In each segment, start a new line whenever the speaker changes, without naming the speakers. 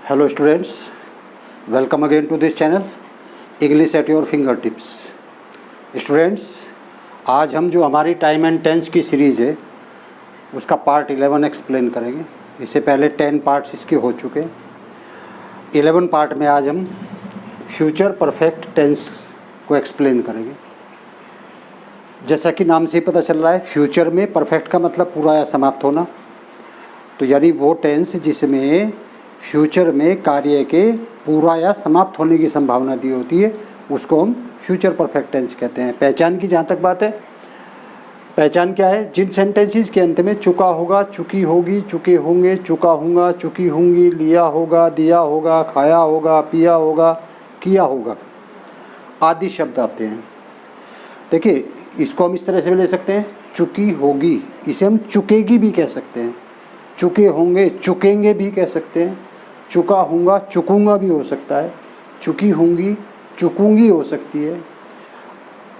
Hello students, welcome again to this channel English at your finger tips. Students, आज हम जो हमारी time and tense की series है उसका पार्ट 11 एक्सप्लेन करेंगे। इससे पहले 10 पार्ट्स इसके हो चुके हैं। 11 पार्ट में आज हम फ्यूचर परफेक्ट टेंस को एक्सप्लेन करेंगे। जैसा कि नाम से ही पता चल रहा है, फ्यूचर में परफेक्ट का मतलब पूरा या समाप्त होना। तो यानी वो टेंस जिसमें फ्यूचर में कार्य के पूरा या समाप्त होने की संभावना दी होती है उसको हम फ्यूचर परफेक्ट टेंस कहते हैं। पहचान की जहाँ तक बात है, पहचान क्या है? जिन सेंटेंसेस के अंत में चुका होगा, चुकी होगी, चुके होंगे, चुका होगा, चुकी होंगी, लिया होगा, दिया होगा, खाया होगा, पिया होगा, किया होगा आदि शब्द आते हैं। देखिए, इसको हम इस तरह से भी ले सकते हैं, चुकी होगी, इसे हम चुकेगी भी कह सकते हैं, चुके होंगे, चुकेंगे भी कह सकते हैं, चुका हूँगा, चुकूँगा भी हो सकता है, चुकी होंगी, चुकूँगी हो सकती है।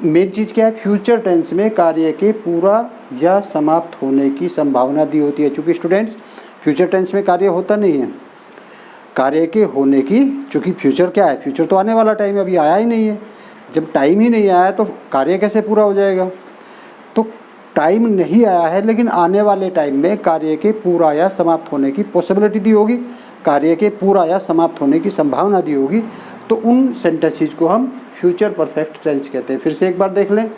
मेन चीज़ क्या है? फ्यूचर टेंस में कार्य के पूरा या समाप्त होने की संभावना दी होती है। चूँकि स्टूडेंट्स, फ्यूचर टेंस में कार्य होता नहीं है, कार्य के होने की, चूँकि फ्यूचर क्या है? फ्यूचर तो आने वाला टाइम है, अभी आया ही नहीं है। जब टाइम ही नहीं आया तो कार्य कैसे पूरा हो जाएगा? तो टाइम नहीं आया है लेकिन आने वाले टाइम में कार्य के पूरा या समाप्त होने की पॉसिबिलिटी दी होगी, कार्य के पूरा या समाप्त होने की संभावना दी होगी, तो उन सेंटेंसेस को हम फ्यूचर परफेक्ट टेंस कहते हैं। फिर से एक बार देख लें,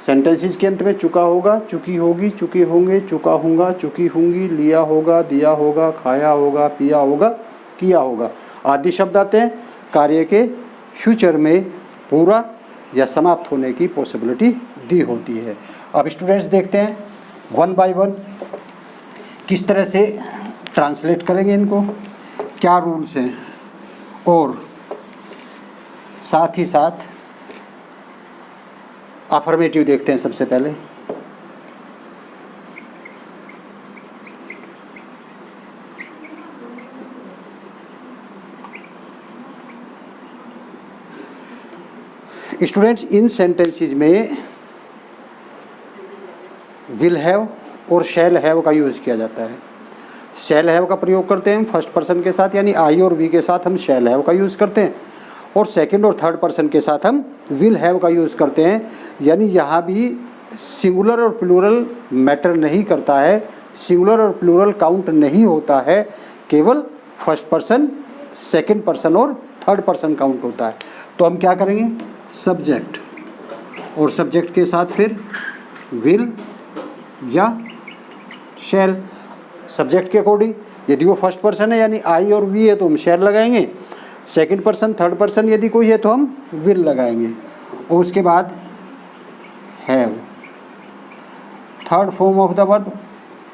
सेंटेंसेस के अंत में चुका होगा, चुकी होगी, चुके होंगे, चुका होगा, चुकी होंगी, लिया होगा, दिया होगा, खाया होगा, पिया होगा, किया होगा आदि शब्द आते हैं। कार्य के फ्यूचर में पूरा या समाप्त होने की पॉसिबिलिटी दी होती है। अब स्टूडेंट्स देखते हैं वन बाय वन किस तरह से ट्रांसलेट करेंगे इनको, क्या रूल्स हैं, और साथ ही साथ अफर्मेटिव देखते हैं सबसे पहले। स्टूडेंट्स, इन सेंटेंसेस में विल हैव और शैल हैव का यूज़ किया जाता है। शैल हैव का प्रयोग करते हैं हम फर्स्ट पर्सन के साथ, यानी आई और वी के साथ हम शैल हैव का यूज़ करते हैं, और सेकंड और थर्ड पर्सन के साथ हम विल हैव का यूज़ करते हैं। यानी यहाँ भी सिंगुलर और प्लूरल मैटर नहीं करता है, सिंगुलर और प्लूरल काउंट नहीं होता है, केवल फर्स्ट पर्सन, सेकंड पर्सन और थर्ड पर्सन काउंट होता है। तो हम क्या करेंगे? सब्जेक्ट, और सब्जेक्ट के साथ फिर विल या शैल। सब्जेक्ट के अकॉर्डिंग यदि वो फर्स्ट पर्सन है यानी आई और वी है तो हम शैल लगाएंगे, सेकंड पर्सन, थर्ड पर्सन यदि कोई है तो हम विल लगाएंगे, और उसके बाद have. Third form of the verb,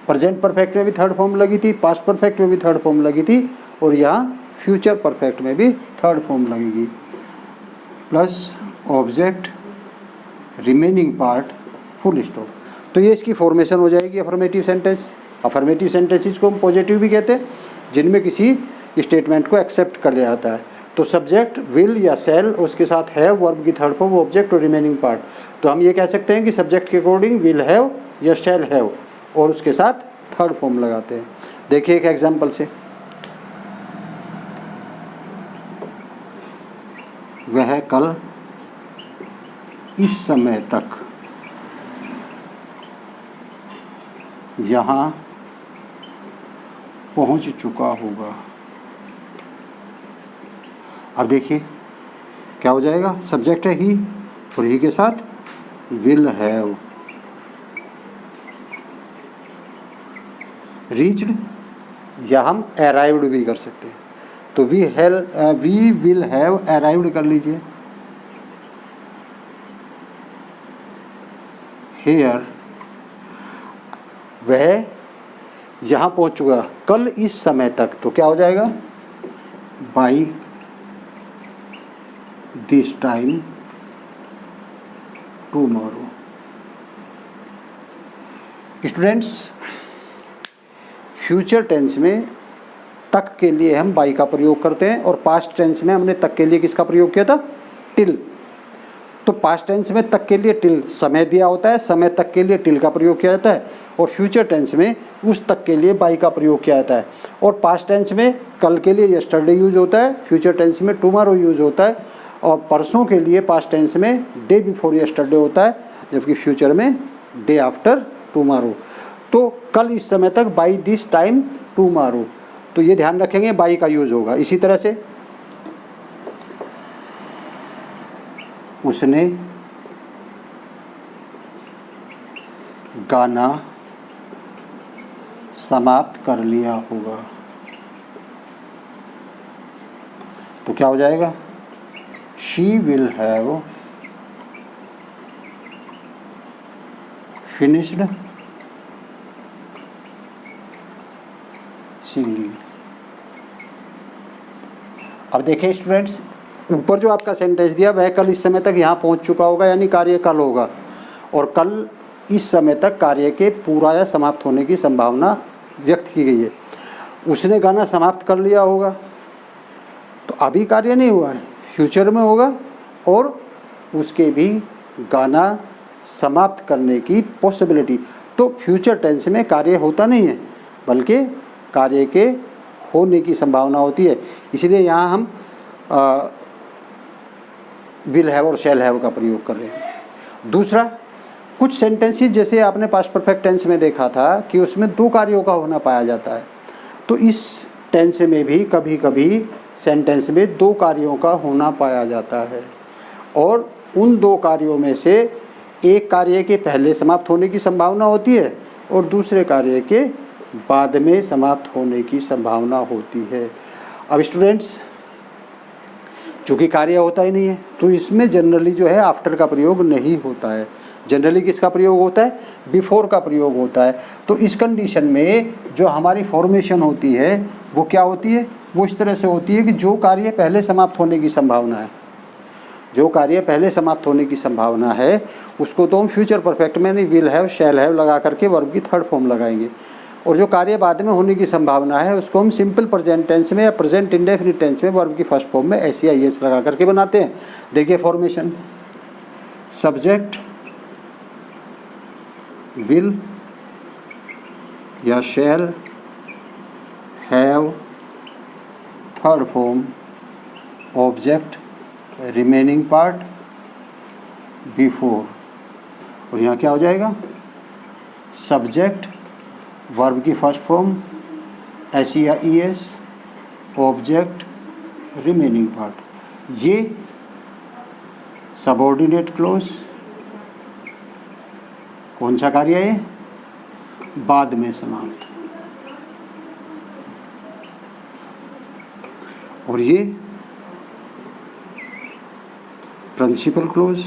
present perfect में भी थर्ड फॉर्म लगी थी, पास्ट परफेक्ट में भी थर्ड फॉर्म लगी थी, और यहाँ फ्यूचर परफेक्ट में भी थर्ड फॉर्म लगेगी, plus object, remaining part, full stop. तो ये इसकी फॉर्मेशन हो जाएगी अफर्मेटिव सेंटेंस। अफर्मेटिव सेंटेंसेस को हम पॉजिटिव भी कहते हैं, जिनमें किसी स्टेटमेंट को एक्सेप्ट कर लिया जाता है। तो सब्जेक्ट, विल या सेल, उसके साथ हैव, वर्ब की थर्ड फॉर्म, ऑब्जेक्ट और रिमेनिंग पार्ट। तो हम ये कह सकते हैं कि सब्जेक्ट के अकॉर्डिंग विल हैव या शैल हैव, और उसके साथ थर्ड फॉर्म लगाते हैं। देखिए एक एग्जाम्पल से, वह कल इस समय तक यहाँ पहुँच चुका होगा। अब देखिए क्या हो जाएगा? सब्जेक्ट है ही, और ही के साथ विल हैव। रीच्ड, या हम अराइव्ड भी कर सकते हैं, तो वी विल हैव अराइव्ड कर लीजिए। हेयर, वह यहाँ पहुँच चुका कल इस समय तक, तो क्या हो जाएगा? By this time tomorrow. Students, future tense में तक के लिए हम बाई का प्रयोग करते हैं, और पास्ट टेंस में हमने तक के लिए किसका प्रयोग किया था? टिल। तो पास्ट टेंस में तक के लिए टिल समय दिया होता है, समय तक के लिए टिल का प्रयोग किया जाता है, और फ्यूचर टेंस में उस तक के लिए बाई का प्रयोग किया जाता है। और पास्ट टेंस में कल के लिए यस्टरडे यूज होता है, फ्यूचर टेंस में टुमारो यूज होता है, और परसों के लिए पास्ट टेंस में डे बिफोर यस्टरडे होता है, जबकि फ्यूचर में डे आफ्टर टुमारो। तो कल इस समय तक, बाई दिस टाइम टुमारो, तो ये ध्यान रखेंगे बाई का यूज होगा। इसी तरह से उसने गाना समाप्त कर लिया होगा, तो क्या हो जाएगा? She will have finished singing. अब देखें स्टूडेंट्स, ऊपर जो आपका सेंटेंस दिया वह कल इस समय तक यहाँ पहुँच चुका होगा, यानी कार्य कल होगा, और कल इस समय तक कार्य के पूरा या समाप्त होने की संभावना व्यक्त की गई है। उसने गाना समाप्त कर लिया होगा, तो अभी कार्य नहीं हुआ है, फ्यूचर में होगा, और उसके भी गाना समाप्त करने की पॉसिबिलिटी। तो फ्यूचर टेंस में कार्य होता नहीं है, बल्कि कार्य के होने की संभावना होती है। इसलिए यहाँ हम विल हैव और शैल हैव का प्रयोग कर रहे हैं। दूसरा, कुछ सेंटेंसेस जैसे आपने पास्ट परफेक्ट टेंस में देखा था कि उसमें दो कार्यों का होना पाया जाता है, तो इस टेंस में भी कभी कभी सेंटेंस में दो कार्यों का होना पाया जाता है, और उन दो कार्यों में से एक कार्य के पहले समाप्त होने की संभावना होती है और दूसरे कार्य के बाद में समाप्त होने की संभावना होती है। अब स्टूडेंट्स, चूँकि कार्य होता ही नहीं है, तो इसमें जनरली जो है आफ्टर का प्रयोग नहीं होता है। जनरली किसका प्रयोग होता है? बिफोर का प्रयोग होता है। तो इस कंडीशन में जो हमारी फॉर्मेशन होती है वो क्या होती है? वो इस तरह से होती है कि जो कार्य पहले समाप्त होने की संभावना है, जो कार्य पहले समाप्त होने की संभावना है, उसको तो हम फ्यूचर परफेक्ट में नहीं विल हैव शैल हैव लगा करके वर्ब की थर्ड फॉर्म लगाएंगे, और जो कार्य बाद में होने की संभावना है उसको हम सिंपल प्रेजेंट टेंस में या प्रेजेंट इंडेफिनिट टेंस में वर्ब की फर्स्ट फॉर्म में एस या एस लगा करके बनाते हैं। देखिए फॉर्मेशन, सब्जेक्ट विल या shall have, third form object remaining part before, और यहाँ क्या हो जाएगा? सब्जेक्ट वर्ब की फर्स्ट फॉर्म एस या E S, object remaining part. ये सबऑर्डिनेट क्लोज कौन सा कार्य है? बाद में समाप्त। और ये प्रिंसिपल क्लोज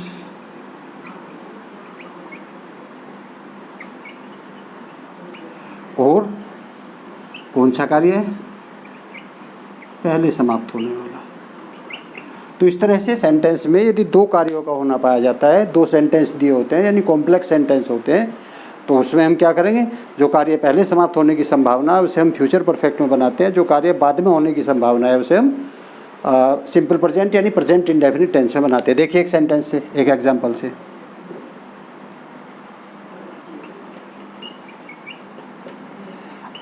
और कौन सा कार्य है? पहले समाप्त होने वाला। तो इस तरह से सेंटेंस में यदि दो कार्यों का होना पाया जाता है, दो सेंटेंस दिए होते हैं यानी कॉम्प्लेक्स सेंटेंस होते हैं, तो उसमें हम क्या करेंगे? जो कार्य पहले समाप्त होने की संभावना है उसे हम फ्यूचर परफेक्ट में बनाते हैं, जो कार्य बाद में होने की संभावना है उसे हम सिंपल प्रेजेंट यानी प्रेजेंट इंडेफिनिट टेंस में बनाते हैं। देखिए एक सेंटेंस से, एक एग्जांपल से,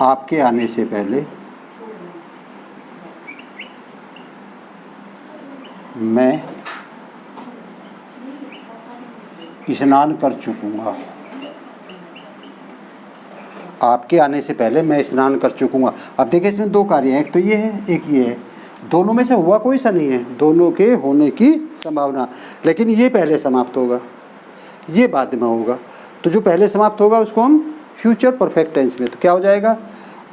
आपके आने से पहले मैं स्नान कर चुकूँगा। आपके आने से पहले मैं स्नान कर चुकूँगा। अब देखिए इसमें दो कार्य हैं, एक तो ये है, एक ये है। दोनों में से हुआ कोई सा नहीं है, दोनों के होने की संभावना, लेकिन ये पहले समाप्त होगा, ये बाद में होगा। तो जो पहले समाप्त होगा उसको हम फ्यूचर परफेक्ट टेंस में, तो क्या हो जाएगा?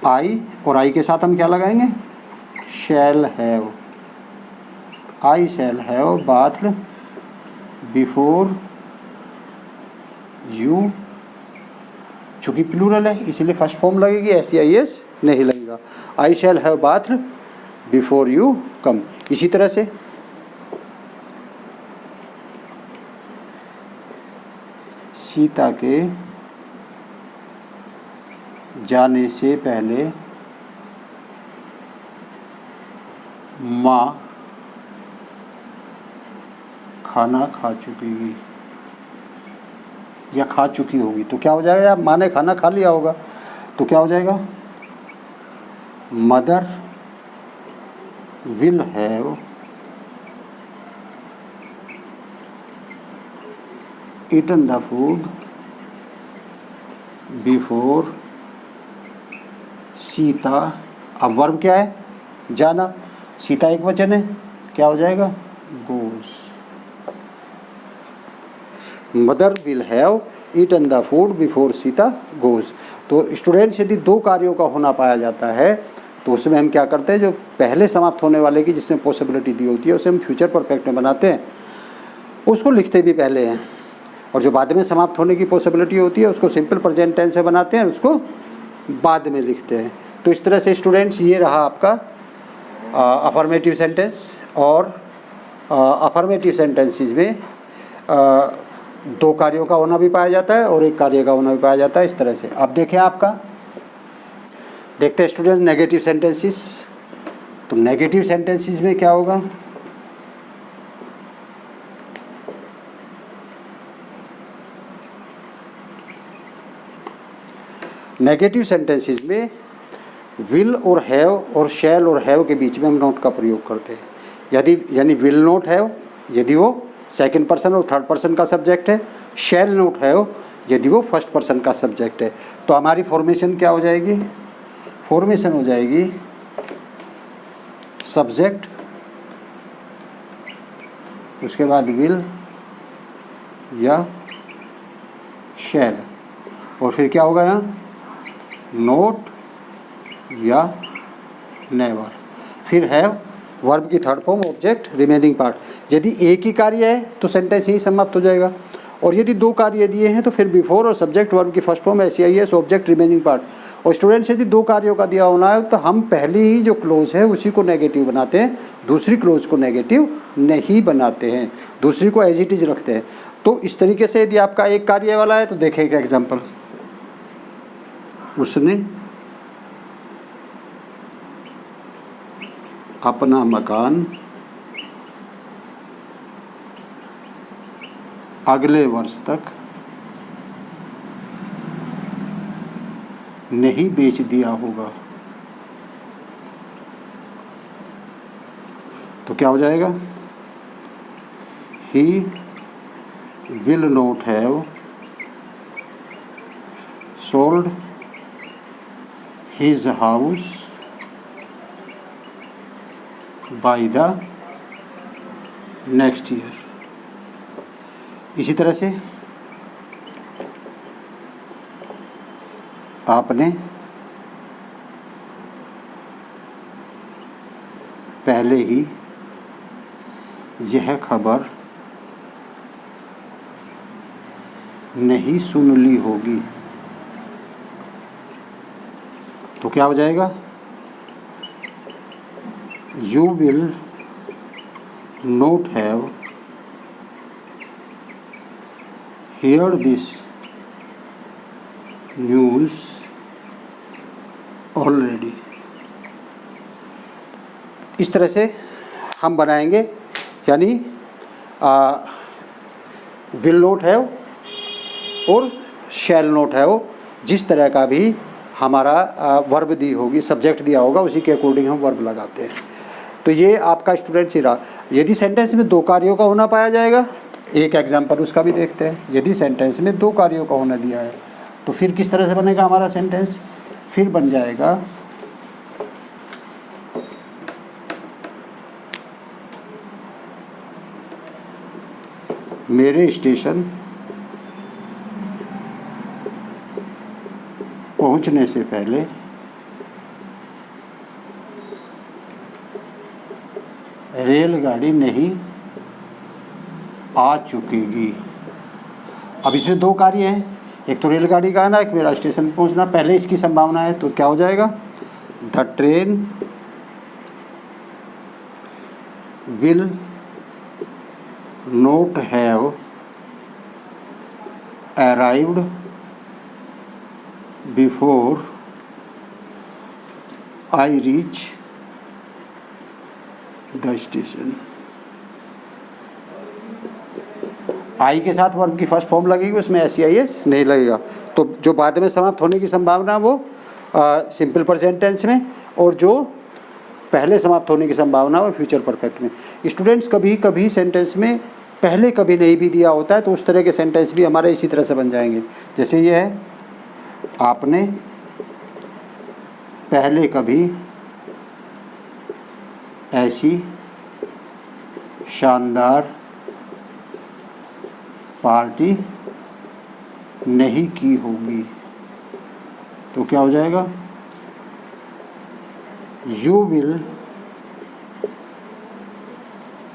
आई, और आई के साथ हम क्या लगाएंगे? Shall have. I shall have bath before you, चूँकि प्लूरल है इसलिए फर्स्ट फॉर्म लगेगी, एस या एस नहीं लगेगा। I shall have bath before you come. इसी तरह से सीता के जाने से पहले माँ खाना खा चुकेगी या खा चुकी होगी। तो क्या हो जाएगा, या माँ ने खाना खा लिया होगा, तो क्या हो जाएगा, mother will have eaten the food before Sita. अब वर्ब क्या है, जाना, सीता एक वचन है, क्या हो जाएगा, goes. Mother will have eaten the food before Sita goes. तो स्टूडेंट्स यदि दो कार्यों का होना पाया जाता है तो उसमें हम क्या करते हैं, जो पहले समाप्त होने वाले की जिसमें पॉसिबिलिटी दी होती है उसे हम फ्यूचर परफेक्ट में बनाते हैं, उसको लिखते भी पहले हैं, और जो बाद में समाप्त होने की पॉसिबिलिटी होती है उसको सिंपल प्रेजेंट टेंस में बनाते हैं, उसको बाद में लिखते हैं। तो इस तरह से स्टूडेंट्स ये रहा आपका अफर्मेटिव सेंटेंस। और अफर्मेटिव सेंटेंसेस में दो कार्यों का होना भी पाया जाता है और एक कार्य का होना भी पाया जाता है, इस तरह से। अब देखें आपका, देखते हैं स्टूडेंट नेगेटिव सेंटेंसेस। तो नेगेटिव सेंटेंसेस में क्या होगा, नेगेटिव सेंटेंसेस में विल और हैव और शैल और हैव के बीच में हम नोट का प्रयोग करते हैं। यदि यानी विल नोट हैव यदि वो सेकंड पर्सन और थर्ड पर्सन का सब्जेक्ट है, शैल नोट हैव यदि वो फर्स्ट पर्सन का सब्जेक्ट है, तो हमारी फॉर्मेशन क्या हो जाएगी, फॉर्मेशन हो जाएगी सब्जेक्ट, उसके बाद विल या शैल, और फिर क्या होगा यहाँ, नोट या नेवर, फिर हैव, वर्ब की third form, object, remaining part. यदि एक ही कार्य है तो सेंटेंस यही समाप्त हो जाएगा, और यदि दो कार्य दिए हैं तो फिर बिफोर और सब्जेक्ट, वर्ब की first form, SEIS, object, remaining part. और स्टूडेंट्स यदि दो कार्यों का दिया होना है तो हम पहले ही जो क्लोज है उसी को नेगेटिव बनाते हैं, दूसरी क्लोज को नेगेटिव नहीं बनाते हैं, दूसरी को एज इट इज रखते हैं। तो इस तरीके से यदि आपका एक कार्य वाला है तो देखें एक एग्जाम्पल, उसने अपना मकान अगले वर्ष तक नहीं बेच दिया होगा। तो क्या हो जाएगा, he will not have sold his house by the next year. इसी तरह से आपने पहले ही यह खबर नहीं सुन ली होगी। तो क्या हो जाएगा, you will not have heard this news already। इस तरह से हम बनाएंगे, यानी विल नॉट हैव और शैल नॉट हैव, जिस तरह का भी हमारा वर्ब दी होगी, सब्जेक्ट दिया होगा, उसी के अकॉर्डिंग हम वर्ब लगाते हैं। तो ये आपका स्टूडेंट ही रहा। यदि सेंटेंस में दो कार्यों का होना पाया जाएगा, एक एग्जाम्पल उसका भी देखते हैं। यदि सेंटेंस में दो कार्यों का होना दिया है तो फिर किस तरह से बनेगा हमारा सेंटेंस, फिर बन जाएगा मेरे स्टेशन पहुंचने से पहले रेलगाड़ी नहीं आ चुकेगी। अब इसमें दो कार्य हैं, एक तो रेलगाड़ी का आना, एक मेरा स्टेशन पहुंचना, पहले इसकी संभावना है। तो क्या हो जाएगा, the train will not have arrived before I reach the station. I के साथ वर्ब की फर्स्ट फॉर्म लगेगी, उसमें SEIS नहीं लगेगा। तो जो बाद में समाप्त होने की संभावना वो सिंपल प्रेजेंट टेंस में, और जो पहले समाप्त होने की संभावना वो फ्यूचर परफेक्ट में। स्टूडेंट्स कभी कभी सेंटेंस में पहले कभी नहीं भी दिया होता है, तो उस तरह के सेंटेंस भी हमारे इसी तरह से बन जाएंगे। जैसे ये है, आपने पहले कभी ऐसी शानदार पार्टी नहीं की होगी। तो क्या हो जाएगा, you will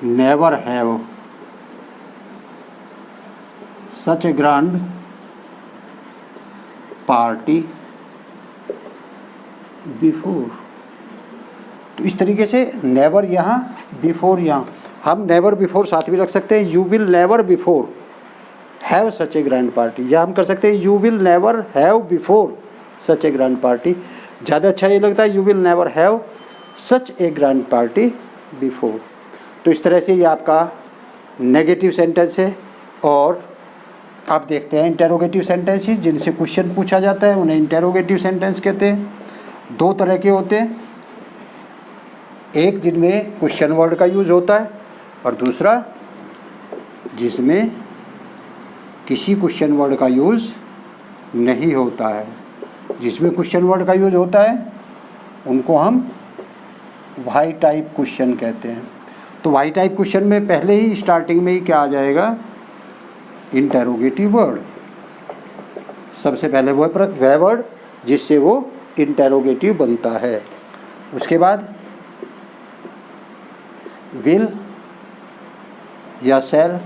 never have such A grand party before. तो इस तरीके से नेवर यहाँ, बिफोर यहाँ, हम नेवर बिफोर साथ भी रख सकते हैं। You will never before have such A grand party, या हम कर सकते हैं you will never have before such A grand party. ज़्यादा अच्छा ये लगता है, you will never have such A grand party before. तो इस तरह से ये आपका नेगेटिव सेंटेंस है। और आप देखते हैं इंटेरोगेटिव सेंटेंसेस जिनसे क्वेश्चन पूछा जाता है, उन्हें इंटेरोगेटिव सेंटेंस कहते हैं। दो तरह के होते हैं, एक जिनमें क्वेश्चन वर्ड का यूज़ होता है, और दूसरा जिसमें किसी क्वेश्चन वर्ड का यूज़ नहीं होता है। जिसमें क्वेश्चन वर्ड का यूज़ होता है उनको हम वाई टाइप क्वेश्चन कहते हैं। तो वाई टाइप क्वेश्चन में पहले ही स्टार्टिंग में ही क्या आ जाएगा, इंटेरोगेटिव वर्ड। सबसे पहले वह वर्ड जिससे वो इंटेरोगेटिव बनता है। उसके बाद विल या सेल,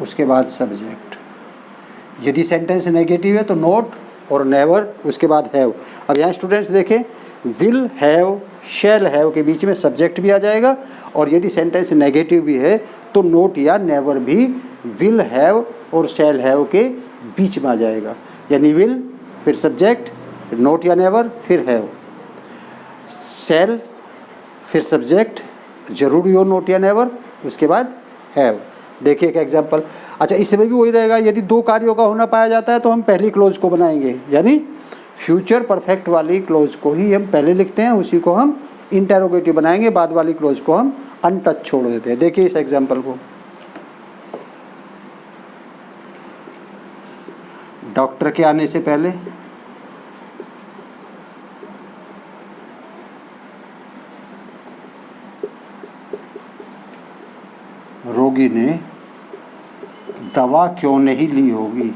उसके बाद सब्जेक्ट। यदि सेंटेंस नेगेटिव है तो नोट और नेवर, उसके बाद हैव। अब यहाँ स्टूडेंट्स देखें, विल हैव शैल हैव के बीच में सब्जेक्ट भी आ जाएगा, और यदि सेंटेंस नेगेटिव भी है तो नोट या नेवर भी विल हैव और शैल हैव के बीच में आ जाएगा। यानी विल फिर सब्जेक्ट, फिर नोट या नेवर, फिर हैव, शैल फिर सब्जेक्ट, जरूरी हो नोट या नेवर, उसके बाद हैव। देखिए एक एग्जांपल। अच्छा, इसमें भी वही रहेगा, यदि दो कार्यों का होना पाया जाता है तो हम पहली क्लोज को बनाएंगे, यानी फ्यूचर परफेक्ट वाली क्लोज को ही हम पहले लिखते हैं, उसी को हम इंटेरोगेटिव बनाएंगे, बाद वाली क्लोज को हम अनटच छोड़ देते हैं। देखिए इस एग्जांपल को, डॉक्टर के आने से पहले रोगी ने दवा क्यों नहीं ली होगी।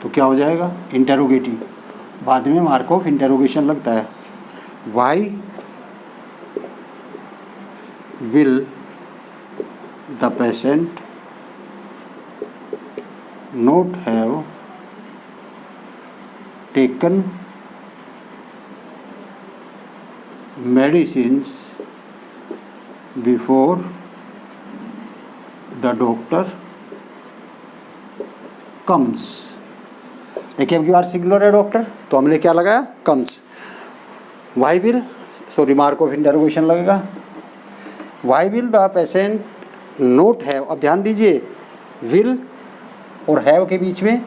तो क्या हो जाएगा, इंटेरोगेटिव। बाद में मार्क ऑफ इंटेरोगेशन लगता है। Why will the patient not have taken medicines before the doctor comes। देखिए अब की बार सिंगुलर है डॉक्टर, तो हमने क्या लगाया, comes. Why will, sorry mark of interrogation लगेगा। Why will the patient not have. अब ध्यान दीजिए, विल और हैव के बीच में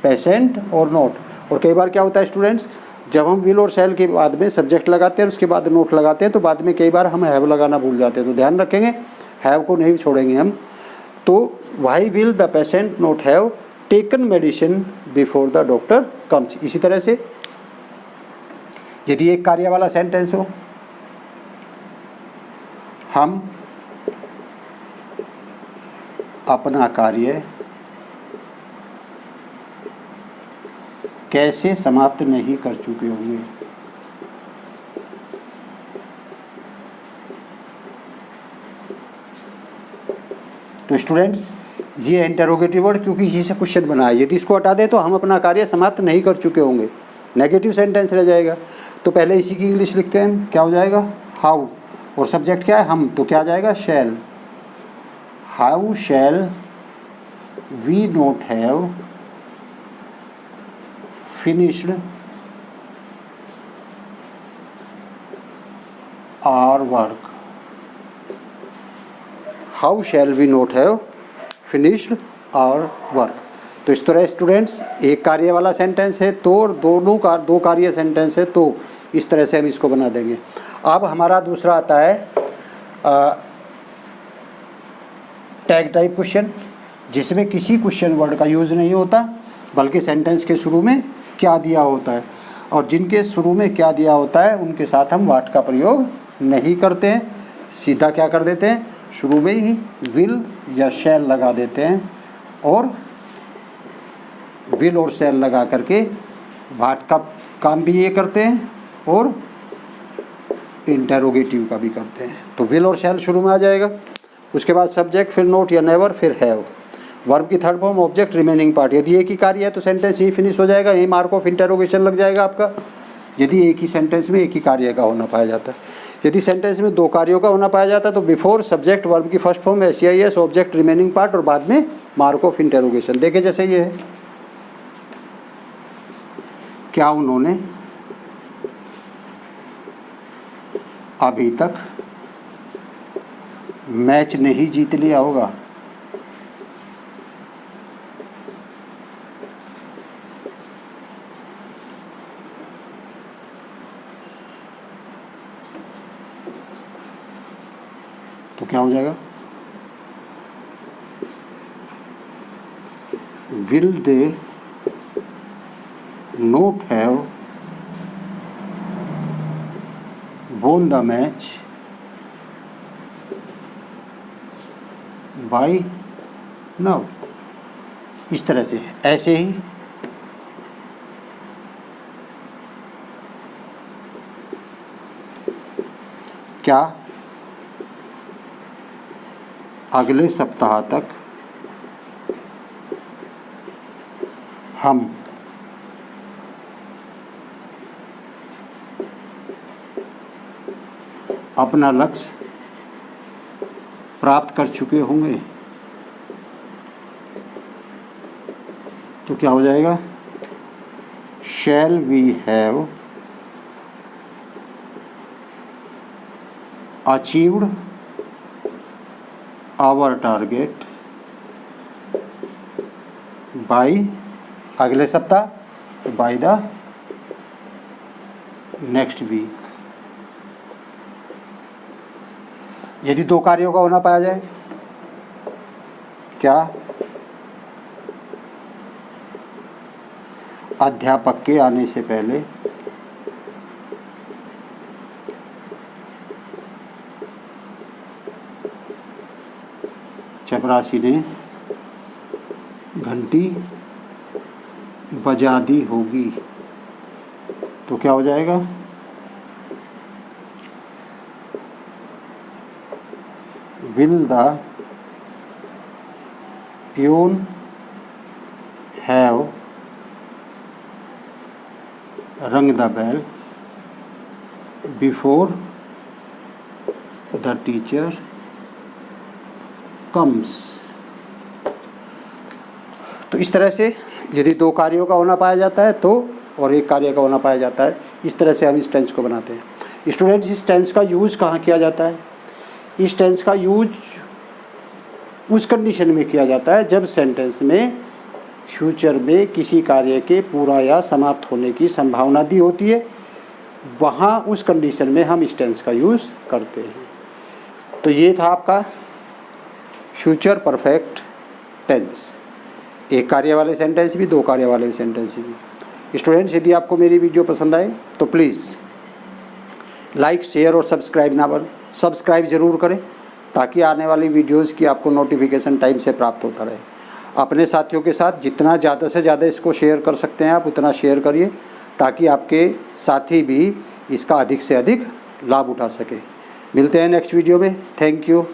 पेशेंट और नोट। और कई बार क्या होता है स्टूडेंट्स, जब हम विल और शैल के बाद में सब्जेक्ट लगाते हैं, उसके बाद नोट लगाते हैं, तो बाद में कई बार हम हैव लगाना भूल जाते हैं। तो ध्यान रखेंगे, हैव को नहीं छोड़ेंगे हम। तो why will the patient not have taken medicine before the doctor comes. इसी तरह से यदि एक कार्य वाला सेंटेंस हो, हम अपना कार्य कैसे समाप्त नहीं कर चुके होंगे। तो स्टूडेंट्स, ये इंटरोगेटिव वर्ड क्योंकि इसी से क्वेश्चन बना है। यदि इसको हटा दें तो हम अपना कार्य समाप्त नहीं कर चुके होंगे, नेगेटिव सेंटेंस रह जाएगा। तो पहले इसी की इंग्लिश लिखते हैं, क्या हो जाएगा, हाउ, और सब्जेक्ट क्या है, हम, तो क्या आ जाएगा, shall. How shall we not have finished our work। How shall we not have finished our work. तो इस तरह स्टूडेंट्स एक कार्य वाला सेंटेंस है तो, और दो कार्य सेंटेंस है तो, इस तरह से हम इसको बना देंगे। अब हमारा दूसरा आता है टैग टाइप क्वेश्चन, जिसमें किसी क्वेश्चन वर्ड का यूज़ नहीं होता बल्कि सेंटेंस के शुरू में क्या दिया होता है, और जिनके शुरू में क्या दिया होता है उनके साथ हम व्हाट का प्रयोग नहीं करते हैं, सीधा क्या कर देते हैं, शुरू में ही विल या शैल लगा देते हैं, और विल और शैल लगा करके व्हाट का काम भी ये करते हैं और इंटेरोगेटिव का भी करते हैं। तो विल और शैल शुरू में आ जाएगा, उसके बाद सब्जेक्ट, फिर नोट या नेवर, फिर हैव। वर्ब की third form object, remaining part. यदि एक ही कार्य है तो सेंटेंस यही फिनिश हो जाएगा, यही मार्क ऑफ इंटेरोगेशन लग जाएगा आपका, यदि एक ही सेंटेंस में एक ही कार्य का होना पाया जाता है। यदि सेंटेंस में दो कार्यों का होना पाया जाता है तो बिफोर सब्जेक्ट वर्ब की first form SEIS, object remaining part, और बाद में मार्क ऑफ इंटेरोगेशन। देखे जैसे ये है, क्या उन्होंने अभी तक मैच नहीं जीत लिया होगा। तो क्या हो जाएगा, will they note have won the match by now। इस तरह से, ऐसे ही क्या अगले सप्ताह तक हम अपना लक्ष्य प्राप्त कर चुके होंगे। तो क्या हो जाएगा, shall we have achieved our target by, अगले सप्ताह, बाय द नेक्स्ट वीक। यदि दो कार्यों का होना पाया जाए, क्या अध्यापक के आने से पहले चपरासी ने घंटी बजा दी होगी। तो क्या हो जाएगा, will the peon have rung the bell before the teacher comes। तो इस तरह से यदि दो कार्यों का होना पाया जाता है तो, और एक कार्य का होना पाया जाता है, इस तरह से हम इस टेंस को बनाते हैं। स्टूडेंट्स, इस टेंस का यूज़ कहाँ किया जाता है, इस टेंस का यूज उस कंडीशन में किया जाता है जब सेंटेंस में फ्यूचर में किसी कार्य के पूरा या समाप्त होने की संभावना दी होती है, वहाँ उस कंडीशन में हम इस टेंस का यूज़ करते हैं। तो ये था आपका फ्यूचर परफेक्ट टेंस, एक कार्य वाले सेंटेंस भी, दो कार्य वाले सेंटेंस भी। स्टूडेंट्स, यदि आपको मेरी वीडियो पसंद आए तो प्लीज़ लाइक, शेयर और सब्सक्राइब ज़रूर करें, ताकि आने वाली वीडियोस की आपको नोटिफिकेशन टाइम से प्राप्त होता रहे। अपने साथियों के साथ जितना ज़्यादा से ज़्यादा इसको शेयर कर सकते हैं आप, उतना शेयर करिए, ताकि आपके साथी भी इसका अधिक से अधिक लाभ उठा सके। मिलते हैं नेक्स्ट वीडियो में। Thank you.